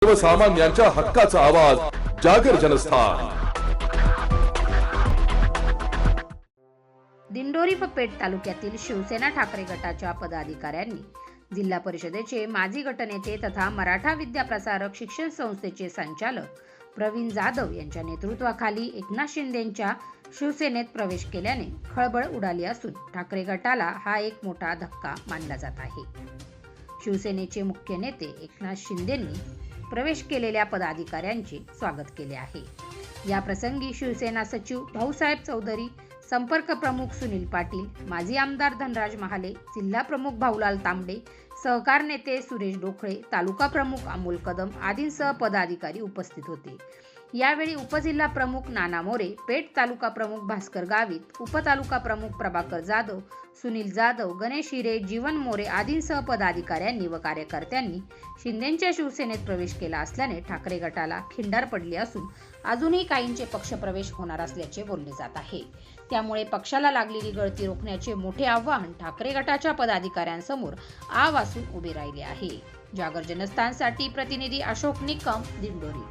सर्वसामान्यांच्या हक्काचा आवाज जागर जनस्थान। दिंडोरी व पेठ तालुक्यातील शिवसेना ठाकरे गटाच्या पदाधिकाऱ्यांनी जिल्हा परिषदेचे माजी गटनेते तथा मराठा विद्याप्रसारक शिक्षण संस्थेचे संचालक प्रवीण जाधव यांच्या नेतृत्वाखाली एकनाथ शिंदेंच्या शिवसेनेत प्रवेश केल्याने खळबळ उडाली असून ठाकरे गटाला हा एक मोठा धक्का मानला जात आहे। शिवसेनेचे मुख्य नेते एकनाथ शिंदेंनी प्रवेश केलेल्या पदाधिकाऱ्यांचे स्वागत केले आहे। या प्रसंगी शिवसेना सचिव भाऊसाहेब चौधरी, संपर्क प्रमुख सुनील पाटील, माजी आमदार धनराज महाले, जिल्हा प्रमुख भाऊलाल तांबडे, सहकार नेते सुरेश डोखळे, तालुका प्रमुख अमोल कदम आदींसह पदाधिकारी उपस्थित होते। यावेळी उपजिल्हा प्रमुख नाना मोरे, पेठ तालुका प्रमुख भास्कर गावित, उपतालुका प्रमुख प्रभाकर जाधव, सुनील जाधव, गणेश हिरे, जीवन मोरे आदींसह पदाधिकाऱ्यांनी व कार्यकर्त्यांनी शिंदेंच्या शिवसेनेत प्रवेश केला असल्याने ठाकरे गटाला खिंडार पडली असून अजूनही काहींचे पक्षप्रवेश होणार असल्याचे बोलले जात आहे। त्यामुळे पक्षाला लागलेली गळती रोखण्याचे मोठे आव्हान ठाकरे गटाच्या पदाधिकाऱ्यांसमोर आवासून उभे राहिले आहे। जागर जनस्थानसाठी प्रतिनिधी अशोक निकम, दिंडोरी।